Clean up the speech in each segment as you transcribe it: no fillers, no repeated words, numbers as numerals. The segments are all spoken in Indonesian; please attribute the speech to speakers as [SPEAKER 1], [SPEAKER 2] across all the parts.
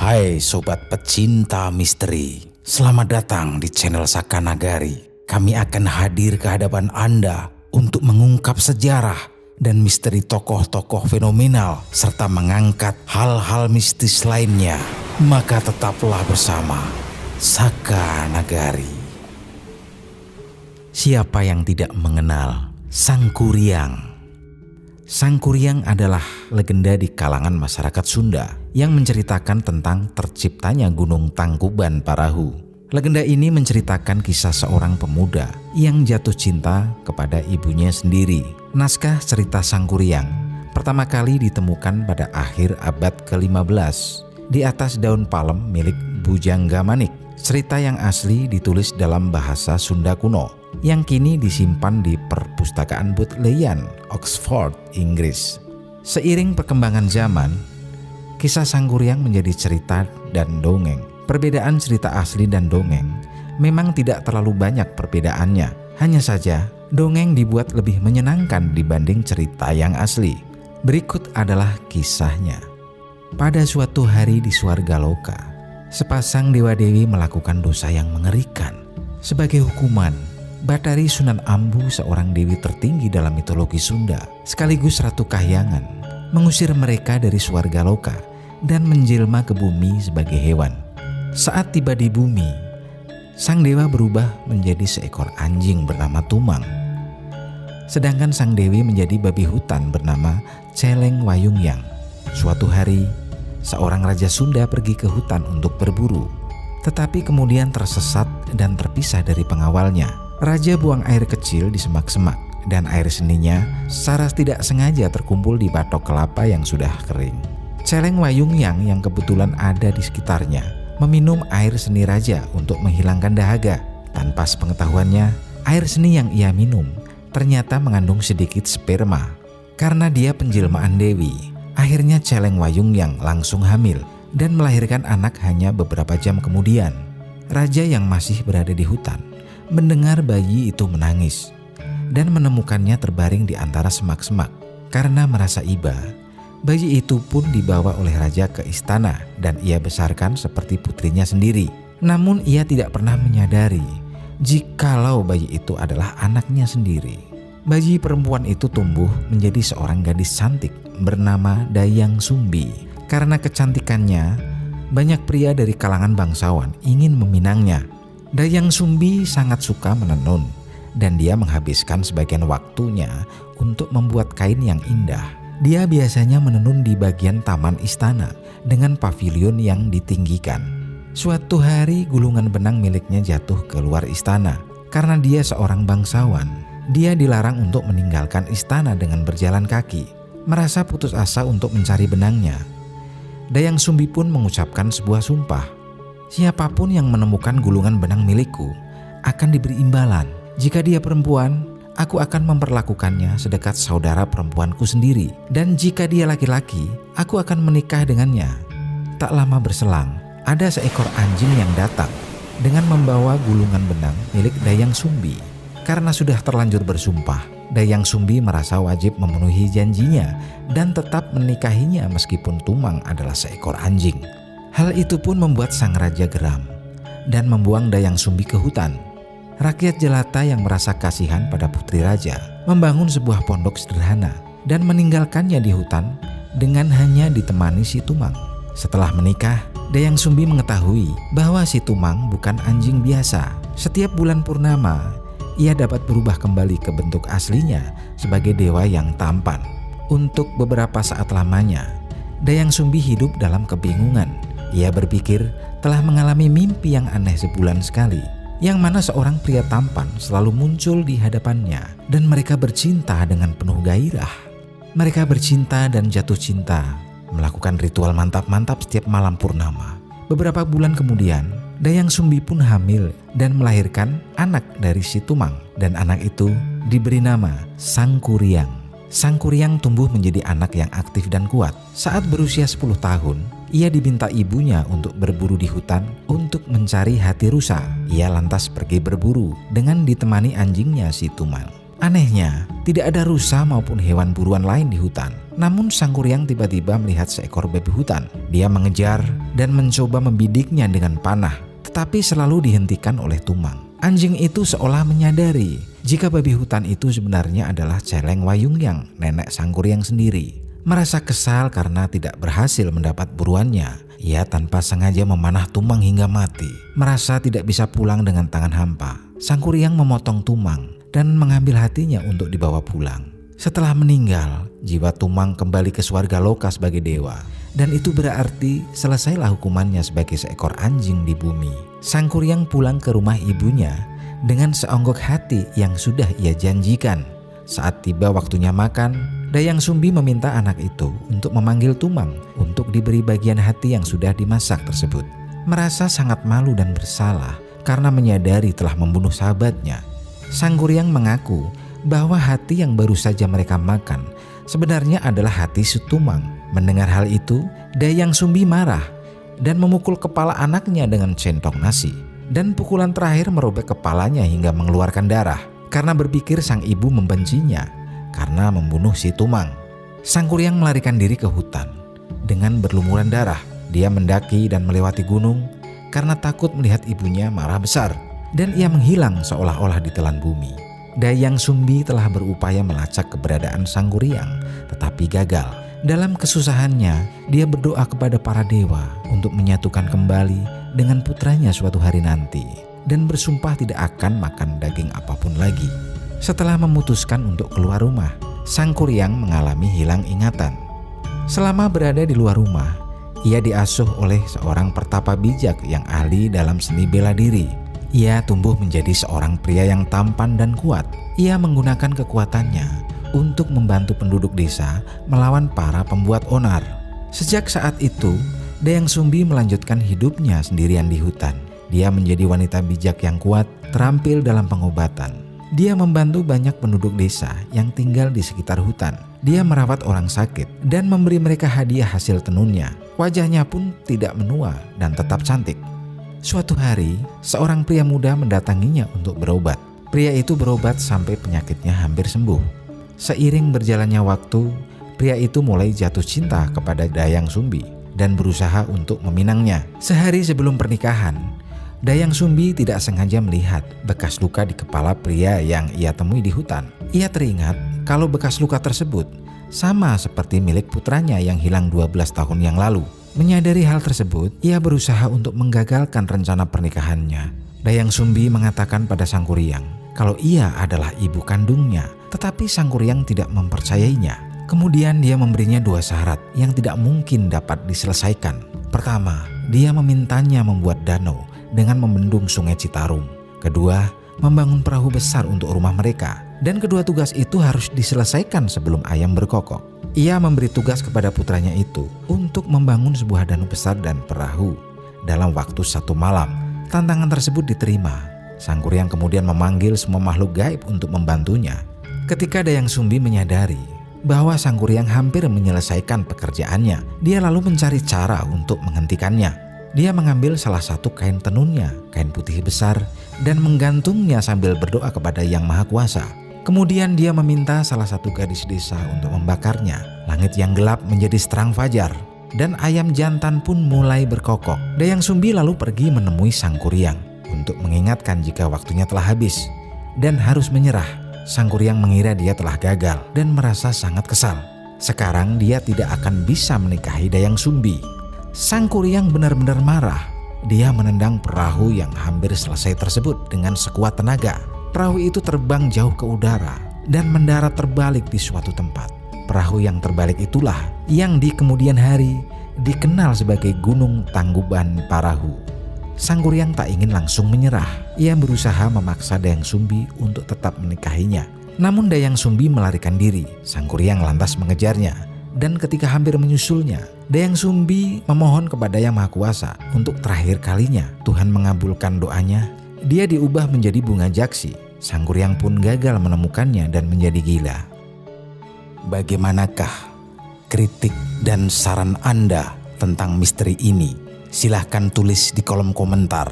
[SPEAKER 1] Hai sobat pecinta misteri, selamat datang di channel Saka Nagari. Kami akan hadir ke hadapan Anda untuk mengungkap sejarah dan misteri tokoh-tokoh fenomenal serta mengangkat hal-hal mistis lainnya. Maka tetaplah bersama Saka Nagari. Siapa yang tidak mengenal Sang Kuryang? Sang Kuryang adalah legenda di kalangan masyarakat Sunda yang menceritakan tentang terciptanya Gunung Tangkuban Parahu. Legenda ini menceritakan kisah seorang pemuda yang jatuh cinta kepada ibunya sendiri. Naskah cerita Sang Kuryang pertama kali ditemukan pada akhir abad ke-15 di atas daun palem milik Bujangga Manik. Cerita yang asli ditulis dalam bahasa Sunda kuno yang kini disimpan di Perpustakaan Bodleian, Oxford, Inggris. Seiring perkembangan zaman, kisah Sang Kuryang menjadi cerita dan dongeng. Perbedaan cerita asli dan dongeng memang tidak terlalu banyak perbedaannya. Hanya saja, dongeng dibuat lebih menyenangkan dibanding cerita yang asli. Berikut adalah kisahnya. Pada suatu hari di Swargaloka, sepasang dewa-dewi melakukan dosa yang mengerikan. Sebagai hukuman, Bathari Sunan Ambu, seorang dewi tertinggi dalam mitologi Sunda, sekaligus Ratu Kahyangan, mengusir mereka dari Swargaloka dan menjelma ke bumi sebagai hewan. Saat tiba di bumi, sang dewa berubah menjadi seekor anjing bernama Tumang. Sedangkan sang dewi menjadi babi hutan bernama Celeng Wayungyang. Suatu hari, seorang raja Sunda pergi ke hutan untuk berburu, tetapi kemudian tersesat dan terpisah dari pengawalnya. Raja buang air kecil di semak-semak dan air seninya secara tidak sengaja terkumpul di batok kelapa yang sudah kering. Celeng Wayungyang yang kebetulan ada di sekitarnya meminum air seni raja untuk menghilangkan dahaga. Tanpa sepengetahuannya, air seni yang ia minum ternyata mengandung sedikit sperma. Karena dia penjelmaan dewi, akhirnya Celeng Wayungyang langsung hamil dan melahirkan anak hanya beberapa jam kemudian. Raja yang masih berada di hutan mendengar bayi itu menangis dan menemukannya terbaring di antara semak-semak. Karena merasa iba, bayi itu pun dibawa oleh raja ke istana dan ia besarkan seperti putrinya sendiri. Namun ia tidak pernah menyadari jikalau bayi itu adalah anaknya sendiri. Bayi perempuan itu tumbuh menjadi seorang gadis cantik bernama Dayang Sumbi. Karena kecantikannya, banyak pria dari kalangan bangsawan ingin meminangnya. Dayang Sumbi sangat suka menenun dan dia menghabiskan sebagian waktunya untuk membuat kain yang indah. Dia biasanya menenun di bagian taman istana dengan pavilion yang ditinggikan. Suatu hari gulungan benang miliknya jatuh ke luar istana. Karena dia seorang bangsawan, dia dilarang untuk meninggalkan istana dengan berjalan kaki. Merasa putus asa untuk mencari benangnya, Dayang Sumbi pun mengucapkan sebuah sumpah. Siapapun yang menemukan gulungan benang milikku akan diberi imbalan. Jika dia perempuan, aku akan memperlakukannya sedekat saudara perempuanku sendiri. Dan jika dia laki-laki, aku akan menikah dengannya. Tak lama berselang, ada seekor anjing yang datang dengan membawa gulungan benang milik Dayang Sumbi. Karena sudah terlanjur bersumpah, Dayang Sumbi merasa wajib memenuhi janjinya dan tetap menikahinya meskipun Tumang adalah seekor anjing. Hal itu pun membuat sang raja geram dan membuang Dayang Sumbi ke hutan. Rakyat jelata yang merasa kasihan pada putri raja membangun sebuah pondok sederhana dan meninggalkannya di hutan dengan hanya ditemani si Tumang. Setelah menikah, Dayang Sumbi mengetahui bahwa si Tumang bukan anjing biasa. Setiap bulan purnama, ia dapat berubah kembali ke bentuk aslinya sebagai dewa yang tampan. Untuk beberapa saat lamanya, Dayang Sumbi hidup dalam kebingungan. Ia berpikir telah mengalami mimpi yang aneh sebulan sekali, yang mana seorang pria tampan selalu muncul di hadapannya dan mereka bercinta dengan penuh gairah. Mereka bercinta dan jatuh cinta, melakukan ritual mantap-mantap setiap malam purnama. Beberapa bulan kemudian, Dayang Sumbi pun hamil dan melahirkan anak dari si Tumang, dan anak itu diberi nama Sang Kuryang. Sang Kuryang tumbuh menjadi anak yang aktif dan kuat. Saat berusia 10 tahun, ia diminta ibunya untuk berburu di hutan untuk mencari hati rusa. Ia lantas pergi berburu dengan ditemani anjingnya si Tumang. Anehnya, Tidak ada rusa maupun hewan buruan lain di hutan. Namun Sang Kuryang tiba-tiba melihat seekor babi hutan. Dia mengejar dan mencoba membidiknya dengan panah, tetapi selalu dihentikan oleh Tumang. Anjing itu seolah menyadari jika babi hutan itu sebenarnya adalah Celeng Wayungyang, nenek Sang Kuryang sendiri. Merasa kesal karena tidak berhasil mendapat buruannya, ia tanpa sengaja memanah Tumang hingga mati. Merasa tidak bisa pulang dengan tangan hampa, Sang Kuryang memotong Tumang dan mengambil hatinya untuk dibawa pulang. Setelah meninggal, jiwa Tumang kembali ke Swarga Loka sebagai dewa. Dan itu berarti selesailah hukumannya sebagai seekor anjing di bumi. Sang Kuryang pulang ke rumah ibunya dengan seonggok hati yang sudah ia janjikan. Saat tiba waktunya makan, Dayang Sumbi meminta anak itu untuk memanggil Tumang untuk diberi bagian hati yang sudah dimasak tersebut. Merasa sangat malu dan bersalah karena menyadari telah membunuh sahabatnya, Sang Kuryang mengaku bahwa hati yang baru saja mereka makan sebenarnya adalah hati si Tumang. Mendengar hal itu, Dayang Sumbi marah dan memukul kepala anaknya dengan centong nasi. Dan pukulan terakhir merobek kepalanya hingga mengeluarkan darah karena berpikir sang ibu membencinya karena membunuh si Tumang. Sang Kuryang melarikan diri ke hutan. Dengan berlumuran darah, dia mendaki dan melewati gunung karena takut melihat ibunya marah besar. Dan ia menghilang seolah-olah ditelan bumi. Dayang Sumbi telah berupaya melacak keberadaan Sang Kuryang, tetapi gagal. Dalam kesusahannya, dia berdoa kepada para dewa untuk menyatukan kembali dengan putranya suatu hari nanti, dan bersumpah tidak akan makan daging apapun lagi. Setelah memutuskan untuk keluar rumah, Sang Kuryang mengalami hilang ingatan. Selama berada di luar rumah, ia diasuh oleh seorang pertapa bijak yang ahli dalam seni bela diri. Ia tumbuh menjadi seorang pria yang tampan dan kuat. Ia menggunakan kekuatannya untuk membantu penduduk desa melawan para pembuat onar. Sejak saat itu, Dayang Sumbi melanjutkan hidupnya sendirian di hutan. Dia menjadi wanita bijak yang kuat, terampil dalam pengobatan. Dia membantu banyak penduduk desa yang tinggal di sekitar hutan. Dia merawat orang sakit dan memberi mereka hadiah hasil tenunnya. Wajahnya pun tidak menua dan tetap cantik. Suatu hari, seorang pria muda mendatanginya untuk berobat. Pria itu berobat sampai penyakitnya hampir sembuh. Seiring berjalannya waktu, pria itu mulai jatuh cinta kepada Dayang Sumbi dan berusaha untuk meminangnya. Sehari sebelum pernikahan, Dayang Sumbi tidak sengaja melihat bekas luka di kepala pria yang ia temui di hutan. Ia teringat kalau bekas luka tersebut sama seperti milik putranya yang hilang 12 tahun yang lalu. Menyadari hal tersebut, ia berusaha untuk menggagalkan rencana pernikahannya. Dayang Sumbi mengatakan pada Sang Kuryang kalau ia adalah ibu kandungnya, tetapi Sang Kuryang tidak mempercayainya. Kemudian dia memberinya 2 syarat yang tidak mungkin dapat diselesaikan. Pertama, dia memintanya membuat danau dengan membendung sungai Citarum. Kedua, membangun perahu besar untuk rumah mereka. Dan kedua tugas itu harus diselesaikan sebelum ayam berkokok. Ia memberi tugas kepada putranya itu untuk membangun sebuah danau besar dan perahu dalam waktu 1 malam. Tantangan tersebut diterima. Sang Kuryang kemudian memanggil semua makhluk gaib untuk membantunya. Ketika Dayang Sumbi menyadari bahwa Sang Kuryang hampir menyelesaikan pekerjaannya, dia lalu mencari cara untuk menghentikannya. Dia mengambil salah satu kain tenunnya, kain putih besar, dan menggantungnya sambil berdoa kepada Yang Maha Kuasa. Kemudian dia meminta salah satu gadis desa untuk membakarnya. Langit yang gelap menjadi terang fajar, dan ayam jantan pun mulai berkokok. Dayang Sumbi lalu pergi menemui Sang Kuryang untuk mengingatkan jika waktunya telah habis dan harus menyerah. Sang Kuryang mengira dia telah gagal dan merasa sangat kesal. Sekarang dia tidak akan bisa menikahi Dayang Sumbi. Sang Kuryang benar-benar marah. Dia menendang perahu yang hampir selesai tersebut dengan sekuat tenaga. Perahu itu terbang jauh ke udara dan mendarat terbalik di suatu tempat. Perahu yang terbalik itulah yang di kemudian hari dikenal sebagai Gunung Tangkuban Parahu. Sang Kuryang tak ingin langsung menyerah. Ia berusaha memaksa Dayang Sumbi untuk tetap menikahinya. Namun Dayang Sumbi melarikan diri. Sang Kuryang lantas mengejarnya. Dan ketika hampir menyusulnya, Dayang Sumbi memohon kepada Yang Maha Kuasa untuk terakhir kalinya. Tuhan mengabulkan doanya. Dia diubah menjadi bunga jaksi. Sang Kuryang pun gagal menemukannya dan menjadi gila. Bagaimanakah kritik dan saran Anda tentang misteri ini? Silahkan tulis di kolom komentar.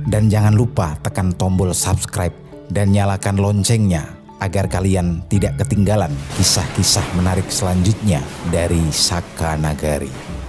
[SPEAKER 1] Dan jangan lupa tekan tombol subscribe dan nyalakan loncengnya agar kalian tidak ketinggalan kisah-kisah menarik selanjutnya dari Saka Nagari.